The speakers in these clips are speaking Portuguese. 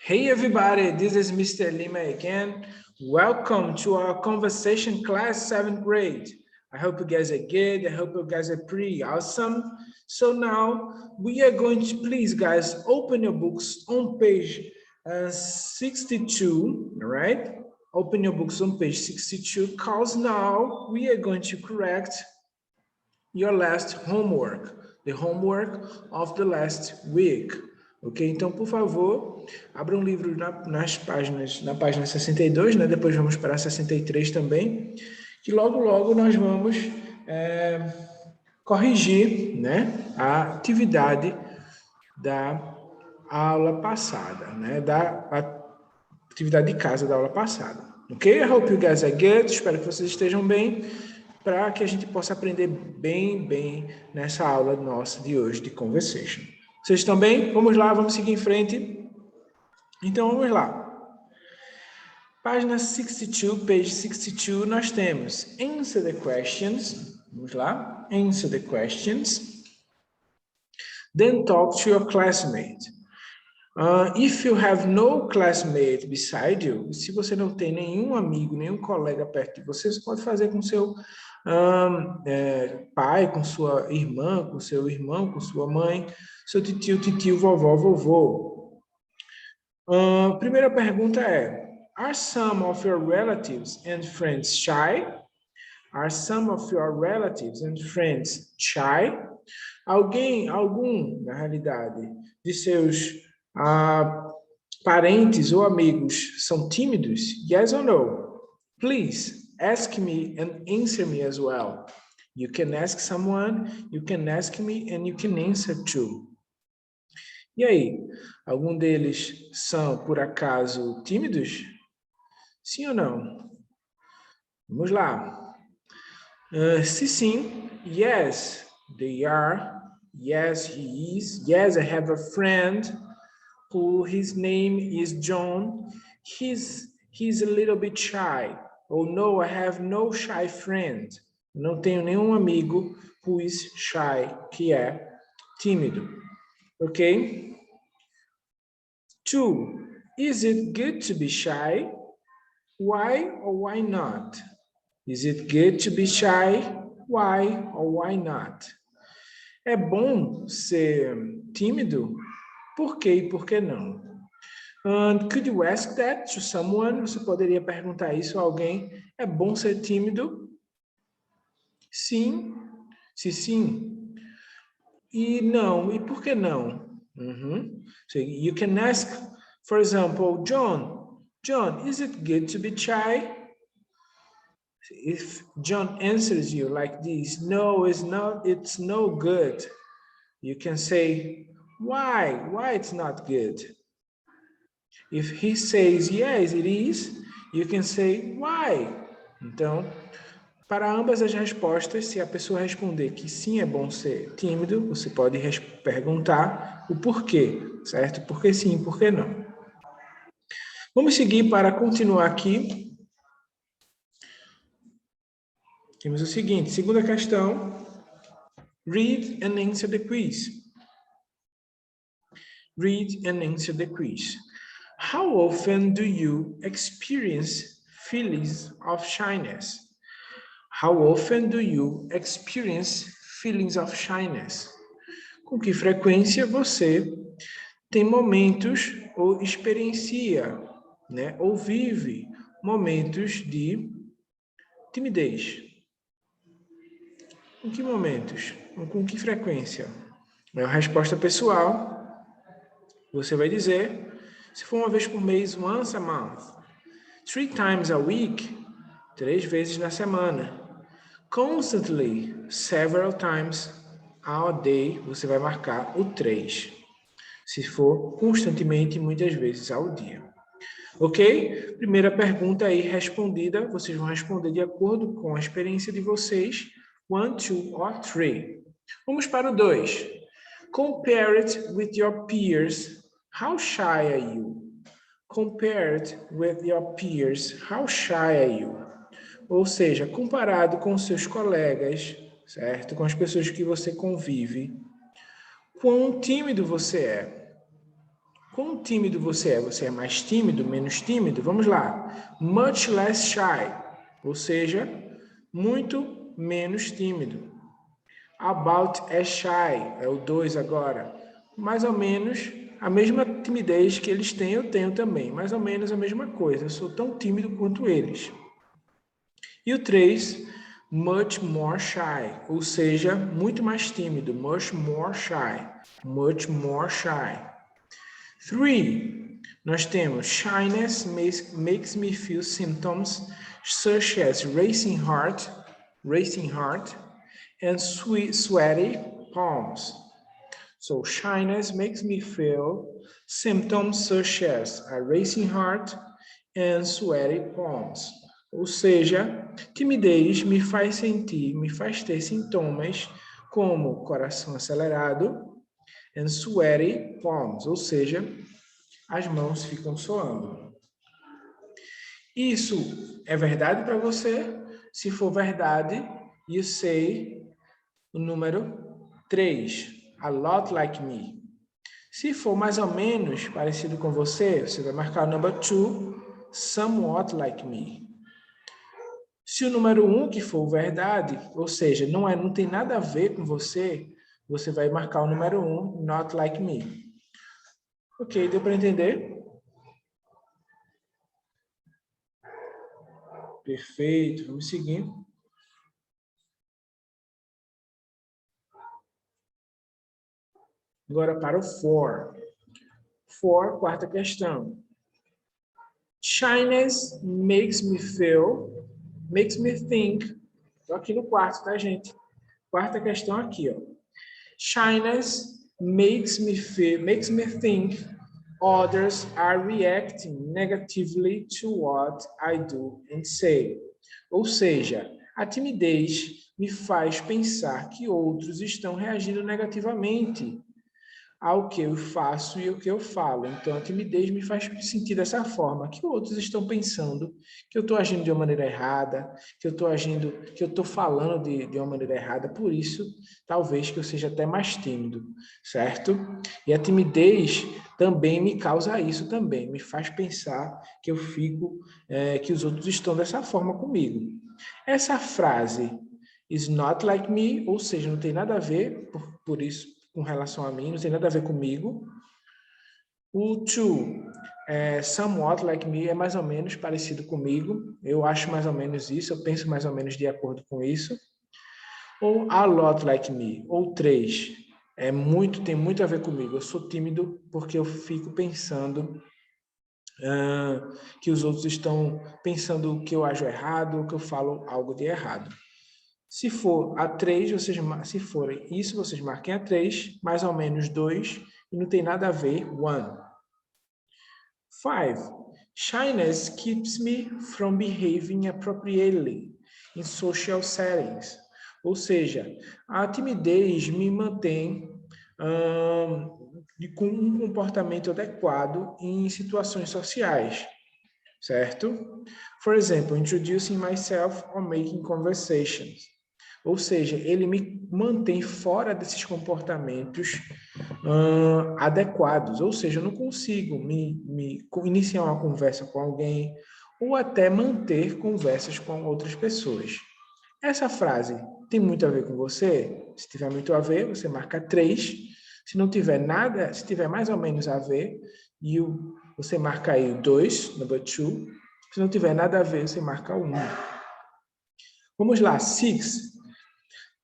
Hey everybody, this is Mr. Lima again. Welcome to our conversation class 7th grade. I hope you guys are good. I hope you guys are pretty awesome. So now we are going to, please guys, open your books on page 62, all right? Open your books on page 62 because now we are going to correct your last homework, the homework of the last week. Ok? Então, por favor, abra um livro na página 62, né? Depois vamos para a 63 também, que logo nós vamos corrigir, né, a atividade da aula passada, né? Da atividade de casa da aula passada. Ok? I hope you guys are good. Espero que vocês estejam bem, para que a gente possa aprender bem nessa aula nossa de hoje de conversation. Vocês estão bem? Vamos lá, vamos seguir em frente. Então, vamos lá. Página 62, page 62, nós temos answer the questions. Vamos lá. Answer the questions. Then talk to your classmate. If you have no classmate beside you, se você não tem nenhum amigo, nenhum colega perto de você, você pode fazer com seu pai, com sua irmã, com seu irmão, com sua mãe, seu tio, vovó, vovô. Primeira pergunta é: Are some of your relatives and friends shy? Are some of your relatives and friends shy? Algum, na realidade, de seus parentes ou amigos são tímidos? Yes or no? Please ask me and answer me as well. You can ask someone, you can ask me, and you can answer too. E aí, algum deles são, por acaso, tímidos? Sim ou não? Vamos lá. Se sim, yes, they are. Yes, he is. Yes, I have a friend who his name is John. He's a little bit shy. Oh no, I have no shy friend. Não tenho nenhum amigo who is shy, que é tímido. Ok? 2. Is it good to be shy? Why or why not? Is it good to be shy? Why or why not? É bom ser tímido? Por quê e por que não? Could you ask that to someone? Você poderia perguntar isso a alguém. É bom ser tímido? Sim. Se sim. E não. E por que não? So you can ask, for example, John, is it good to be shy? If John answers you like this, no, it's not, it's no good. You can say, why? Why it's not good? If he says, yes, it is, you can say, why? Então, para ambas as respostas, se a pessoa responder que sim, é bom ser tímido, você pode perguntar o porquê, certo? Por que sim, por que não? Vamos seguir para continuar aqui. Temos o seguinte, segunda questão. Read and answer the quiz. Read and answer the quiz. How often do you experience feelings of shyness? How often do you experience feelings of shyness? Com que frequência você tem momentos ou experiencia, né, ou vive momentos de timidez? Em que momentos? Com que frequência? É a resposta pessoal. Você vai dizer, se for uma vez por mês, once a month. 3 times a week, 3 vezes na semana. Constantly, several times a day, você vai marcar o 3. Se for constantemente, muitas vezes ao dia. Ok? Primeira pergunta aí respondida, vocês vão responder de acordo com a experiência de vocês. 1, 2 or 3. Vamos para o 2. Compare it with your peers. How shy are you? Compare it with your peers. How shy are you? Ou seja, comparado com seus colegas, certo? Com as pessoas que você convive, quão tímido você é? Quão tímido você é? Você é mais tímido, menos tímido? Vamos lá. Much less shy, ou seja, muito menos tímido. About as shy, é o 2 agora. Mais ou menos a mesma timidez que eles têm, eu tenho também. Mais ou menos a mesma coisa. Eu sou tão tímido quanto eles. E o 3, much more shy, ou seja, muito mais tímido. Much more shy. Much more shy. 3, nós temos shyness makes me feel symptoms such as racing heart, and sweaty palms. So shyness makes me feel symptoms such as a racing heart and sweaty palms. Ou seja, timidez me faz ter sintomas como coração acelerado and sweaty palms, ou seja, as mãos ficam suando. Isso é verdade para você? Se for verdade, you say o número 3, a lot like me. Se for mais ou menos parecido com você, você vai marcar o number 2, somewhat like me. Se o número 1 que for verdade, ou seja, não tem nada a ver com você, você vai marcar o número 1, not like me. Ok, deu para entender? Perfeito, vamos seguir. Agora para o for. For, quarta questão. Shyness makes me think. Estou aqui no quarto, tá, gente? Quarta questão aqui, ó. Shyness makes me think others are reacting negatively to what I do and say. Ou seja, a timidez me faz pensar que outros estão reagindo negativamente ao que eu faço e ao que eu falo. Então, a timidez me faz sentir dessa forma, que outros estão pensando que eu estou agindo de uma maneira errada, que eu estou falando de uma maneira errada, por isso, talvez que eu seja até mais tímido, certo? E a timidez também me causa isso também, me faz pensar que eu fico, que os outros estão dessa forma comigo. Essa frase, is not like me, ou seja, não tem nada a ver, por isso, com relação a mim, não tem nada a ver comigo. O to, somewhat like me, é mais ou menos parecido comigo. Eu acho mais ou menos isso, eu penso mais ou menos de acordo com isso. Ou a lot like me, ou 3, tem muito a ver comigo. Eu sou tímido porque eu fico pensando que os outros estão pensando que eu ajo errado, ou que eu falo algo de errado. Se for a 3, se forem isso, vocês marquem a 3, mais ou menos 2, e não tem nada a ver, 1. 5. Shyness keeps me from behaving appropriately in social settings. Ou seja, a timidez me mantém com um comportamento adequado em situações sociais, certo? For example, introducing myself or making conversations. Ou seja, ele me mantém fora desses comportamentos adequados. Ou seja, eu não consigo iniciar uma conversa com alguém ou até manter conversas com outras pessoas. Essa frase tem muito a ver com você? Se tiver muito a ver, você marca 3. Se não tiver nada, se tiver mais ou menos a ver, você marca aí o 2, number 2. Se não tiver nada a ver, você marca o 1. Vamos lá, 6.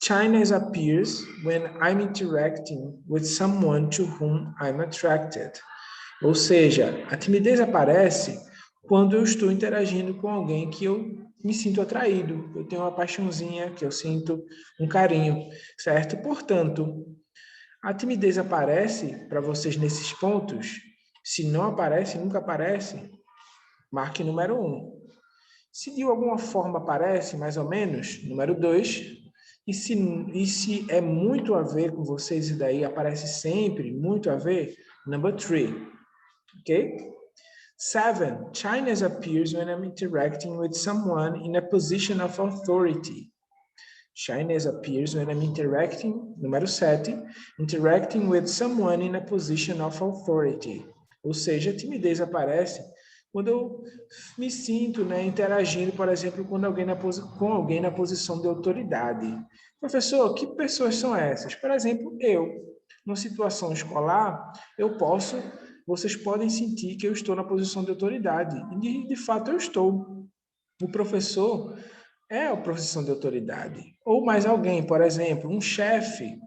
Shyness appears when I'm interacting with someone to whom I'm attracted. Ou seja, a timidez aparece quando eu estou interagindo com alguém que eu me sinto atraído, eu tenho uma paixãozinha, que eu sinto um carinho, certo? Portanto, a timidez aparece para vocês nesses pontos. Se não aparece, nunca aparece, marque número 1. Se de alguma forma aparece, mais ou menos, número 2. E se é muito a ver com vocês, e daí aparece sempre, muito a ver, number 3. Ok? 7. Shyness appears when I'm interacting with someone in a position of authority. Shyness appears when I'm interacting, número 7, interacting with someone in a position of authority. Ou seja, a timidez aparece quando eu me sinto, né, interagindo, por exemplo, com alguém na posição de autoridade. Professor, que pessoas são essas? Por exemplo, numa situação escolar, vocês podem sentir que eu estou na posição de autoridade. E, de fato, eu estou. O professor é a posição de autoridade. Ou mais alguém, por exemplo, um chefe,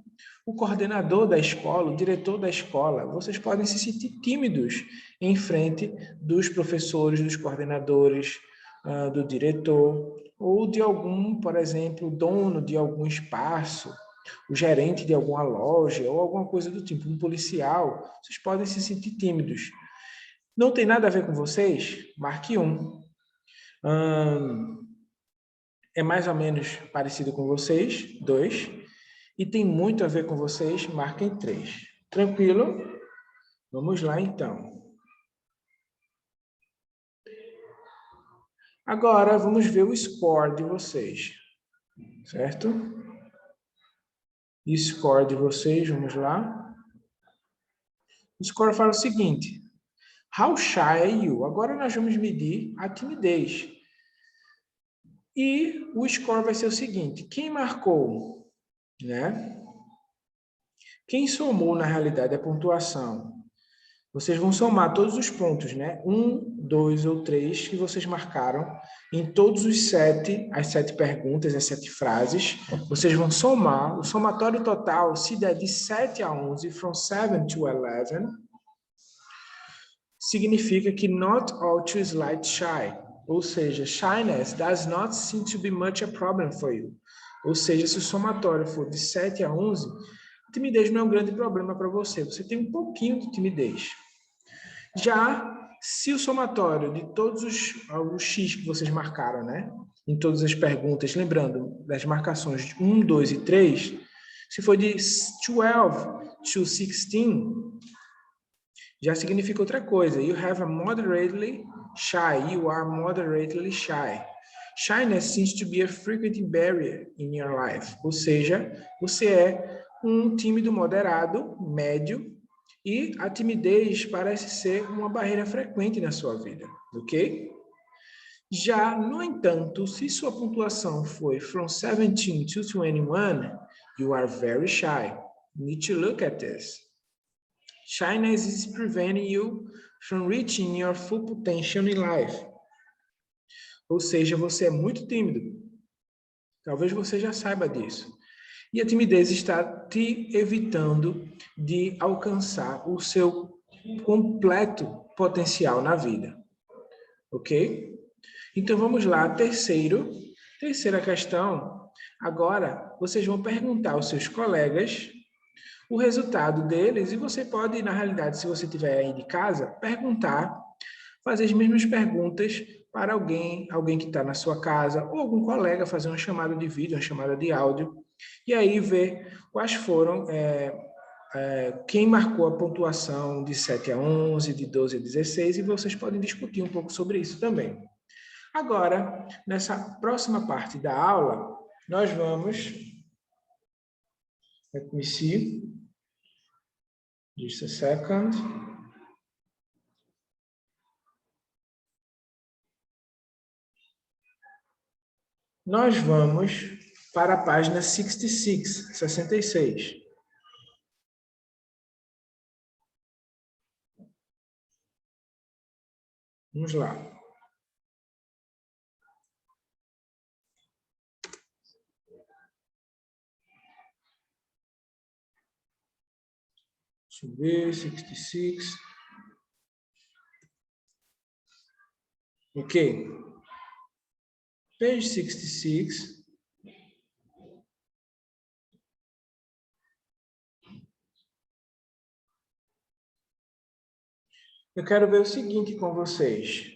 o coordenador da escola, o diretor da escola. Vocês podem se sentir tímidos em frente dos professores, dos coordenadores, do diretor, ou de algum, por exemplo, dono de algum espaço, o gerente de alguma loja, ou alguma coisa do tipo, um policial. Vocês podem se sentir tímidos. Não tem nada a ver com vocês? Marque 1. É mais ou menos parecido com vocês? 2. E tem muito a ver com vocês? Marquem 3. Tranquilo? Vamos lá, então. Agora, vamos ver o score de vocês. Certo? E score de vocês, vamos lá. O score fala o seguinte. How shy are you? Agora nós vamos medir a timidez. E o score vai ser o seguinte. Quem marcou, né? Quem somou, na realidade, a pontuação? Vocês vão somar todos os pontos, né? 1, 2 ou 3 que vocês marcaram em todos as 7 perguntas, as 7 frases. Vocês vão somar. O somatório total, se der de 7 a 11, from 7 to 11, significa que not all too slight shy. Ou seja, shyness does not seem to be much a problem for you. Ou seja, se o somatório for de 7 a 11, timidez não é um grande problema para você. Você tem um pouquinho de timidez. Já se o somatório de todos os X que vocês marcaram, né? Em todas as perguntas, lembrando das marcações de 1, 2 e 3, se for de 12 to 16, já significa outra coisa. You have a moderately shy. You are moderately shy. Shyness seems to be a frequent barrier in your life. Ou seja, você é um tímido moderado, médio, e a timidez parece ser uma barreira frequente na sua vida, ok? Já, no entanto, se sua pontuação foi from 17 to 21, you are very shy. You need to look at this. Shyness is preventing you from reaching your full potential in life. Ou seja, você é muito tímido. Talvez você já saiba disso. E a timidez está te evitando de alcançar o seu completo potencial na vida. Ok? Então, vamos lá. Terceira questão. Agora, vocês vão perguntar aos seus colegas o resultado deles e você pode, na realidade, se você estiver aí de casa, fazer as mesmas perguntas para alguém que está na sua casa ou algum colega, fazer uma chamada de vídeo, uma chamada de áudio, e aí ver quais foram, quem marcou a pontuação de 7 a 11, de 12 a 16, e vocês podem discutir um pouco sobre isso também. Agora, nessa próxima parte da aula, nós vamos... Let me see. Just a second. Nós vamos para a página 66. Vamos lá. Deixa eu ver, 66. Ok. Page 66. Eu quero ver o seguinte com vocês.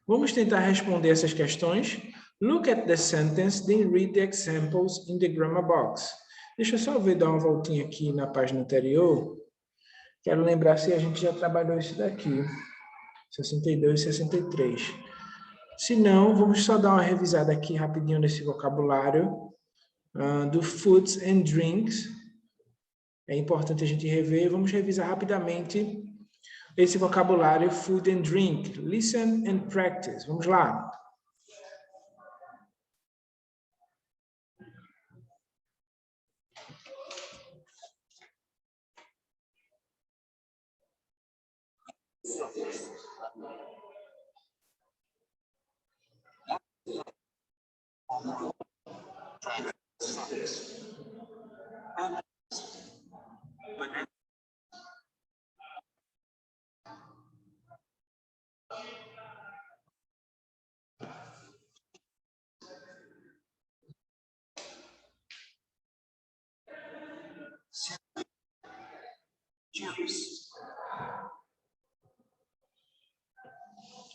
Vamos tentar responder essas questões. Look at the sentence, then read the examples in the grammar box. Deixa eu só dar uma voltinha aqui na página anterior. Quero lembrar se a gente já trabalhou isso daqui. 62 e 63. Se não, vamos só dar uma revisada aqui rapidinho nesse vocabulário do foods and drinks. É importante a gente rever. Vamos revisar rapidamente esse vocabulário food and drink. Listen and practice. Vamos lá.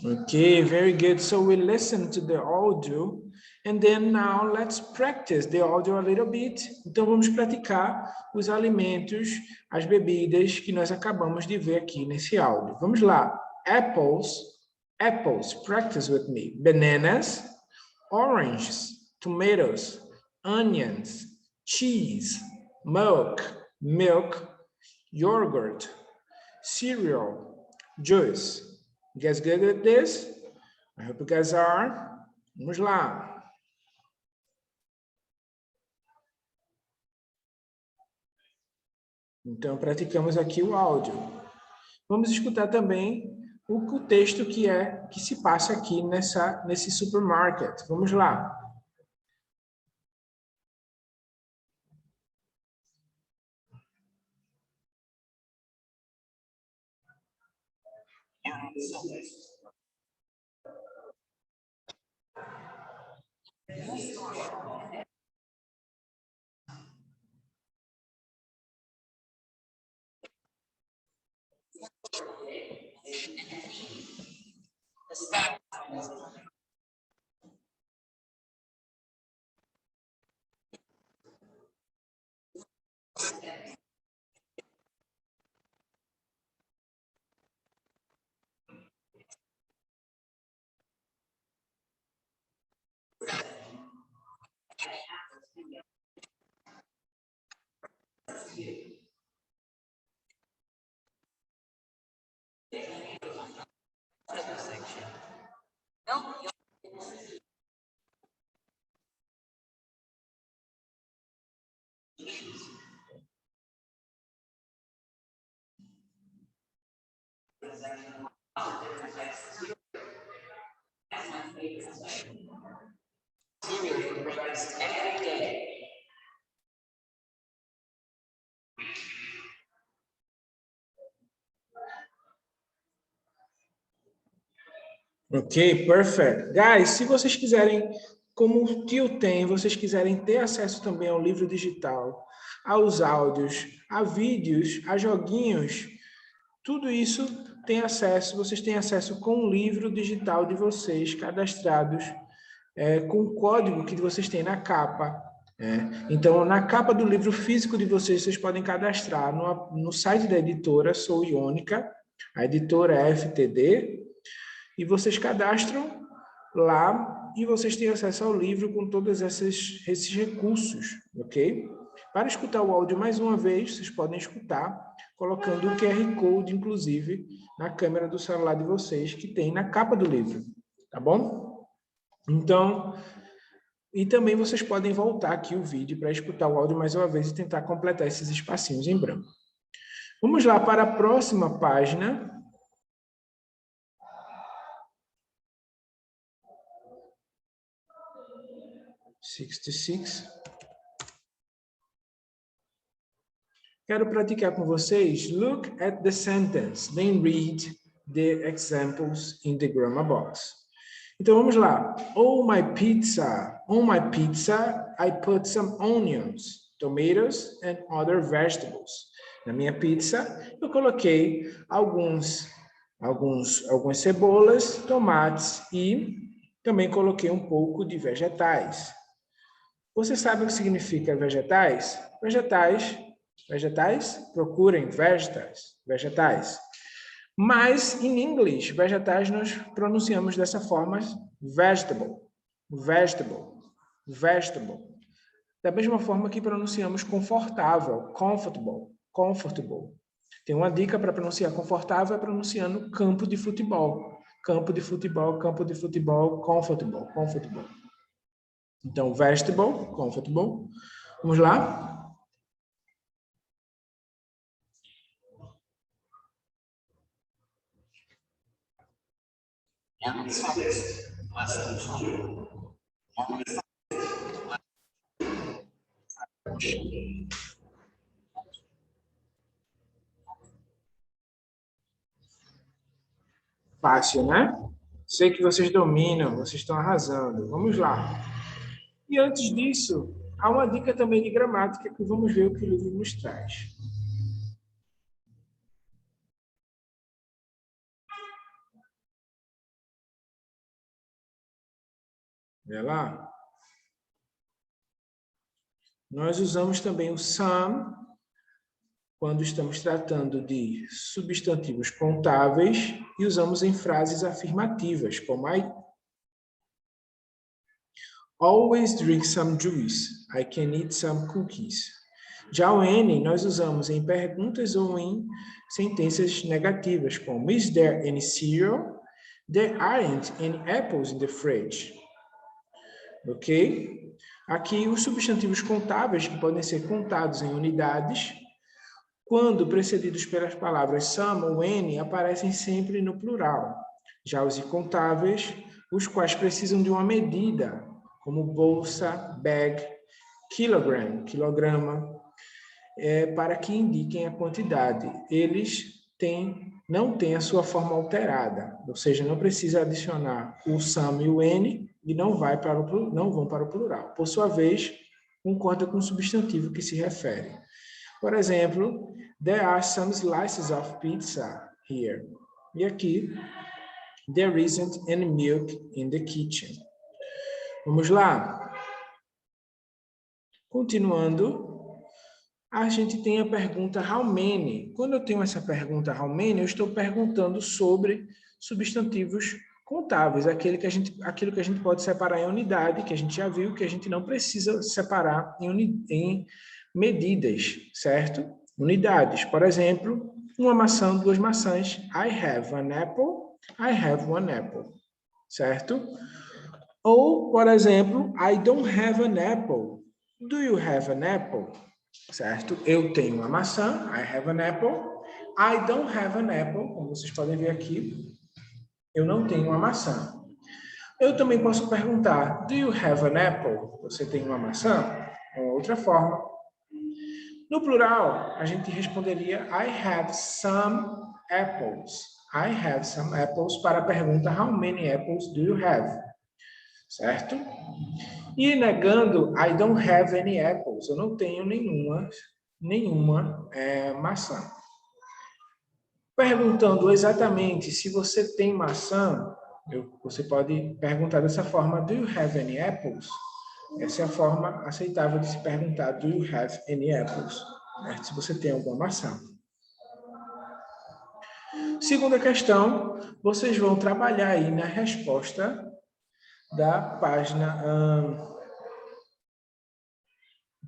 Okay, very good. So we listen to the audio and then now let's practice the audio a little bit. Então vamos praticar os alimentos, as bebidas que nós acabamos de ver aqui nesse áudio. Vamos lá. Apples, practice with me. Bananas, oranges, tomatoes, onions, cheese, milk, yogurt, cereal, juice. You guys good at this? I hope you guys are. Vamos lá. Então, praticamos aqui o áudio. Vamos escutar também o texto que se passa aqui nesse supermarket. Vamos lá. Ok, perfect. Guys, se vocês quiserem, como o Tio tem, vocês quiserem ter acesso também ao livro digital, aos áudios, a vídeos, a joguinhos, tudo isso tem acesso, vocês têm acesso com o livro digital de vocês, cadastrados, com o código que vocês têm na capa. Então, na capa do livro físico de vocês podem cadastrar no site da editora, Sou Iônica, a editora é FTD, e vocês cadastram lá e vocês têm acesso ao livro com todos esses recursos, ok? Para escutar o áudio mais uma vez, vocês podem escutar colocando o QR Code, inclusive, na câmera do celular de vocês, que tem na capa do livro, tá bom? Então, e também vocês podem voltar aqui o vídeo para escutar o áudio mais uma vez e tentar completar esses espacinhos em branco. Vamos lá para a próxima página. Quero praticar com vocês. Look at the sentence, then read the examples in the grammar box. Então, vamos lá. On my pizza, I put some onions, tomatoes, and other vegetables. Na minha pizza, eu coloquei algumas cebolas, tomates e também coloquei um pouco de vegetais. Você sabe o que significa vegetais? Vegetais? Procurem vegetais. Mas, em inglês, vegetais nós pronunciamos dessa forma, vegetable. Da mesma forma que pronunciamos confortável, comfortable. Tem uma dica para pronunciar confortável, é pronunciando campo de futebol. Campo de futebol, campo de futebol, comfortable, comfortable. Então, vegetable, comfortable. Vamos lá? Fácil, né? Sei que vocês dominam, vocês estão arrasando. Vamos lá. E antes disso, há uma dica também de gramática que vamos ver o que o livro nos traz. Vê lá. Nós usamos também o some quando estamos tratando de substantivos contáveis e usamos em frases afirmativas, como I always drink some juice, I can eat some cookies. Já o N nós usamos em perguntas ou em sentenças negativas, como is there any cereal? There aren't any apples in the fridge. Ok? Aqui os substantivos contáveis, que podem ser contados em unidades, quando precedidos pelas palavras some ou N, aparecem sempre no plural. Já os incontáveis, os quais precisam de uma medida, como bolsa, bag, kilogram, quilograma, para que indiquem a quantidade. Eles não têm a sua forma alterada, ou seja, não precisa adicionar o some e o N e não vão para o plural. Por sua vez, concorda com o substantivo que se refere. Por exemplo, there are some slices of pizza here. E aqui, there isn't any milk in the kitchen. Vamos lá? Continuando, a gente tem a pergunta how many. Quando eu tenho essa pergunta how many, eu estou perguntando sobre substantivos contáveis, aquilo que a gente pode separar em unidade, que a gente já viu, que a gente não precisa separar em medidas, certo? Unidades. Por exemplo, uma maçã, duas maçãs. I have an apple, I have one apple. Certo? Ou, por exemplo, I don't have an apple. Do you have an apple? Certo? Eu tenho uma maçã, I have an apple. I don't have an apple, como vocês podem ver aqui. Eu não tenho uma maçã. Eu também posso perguntar, do you have an apple? Você tem uma maçã? É uma outra forma. No plural, a gente responderia I have some apples. I have some apples para a pergunta how many apples do you have? Certo? E negando I don't have any apples. Eu não tenho nenhuma maçã. Perguntando exatamente se você tem maçã, você pode perguntar dessa forma, do you have any apples? Essa é a forma aceitável de se perguntar, do you have any apples? Se você tem alguma maçã. Segunda questão, vocês vão trabalhar aí na resposta da página...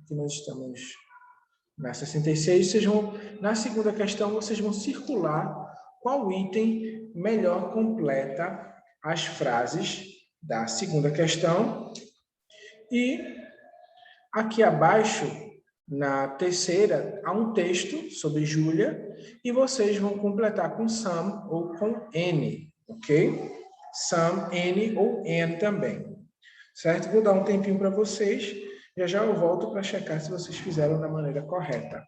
aqui nós estamos na 66. Na segunda questão, vocês vão circular qual item melhor completa as frases da segunda questão. E aqui abaixo, na terceira, há um texto sobre Júlia e vocês vão completar com some ou com N, ok? Some, N ou N também, certo? Vou dar um tempinho para vocês, já eu volto para checar se vocês fizeram da maneira correta.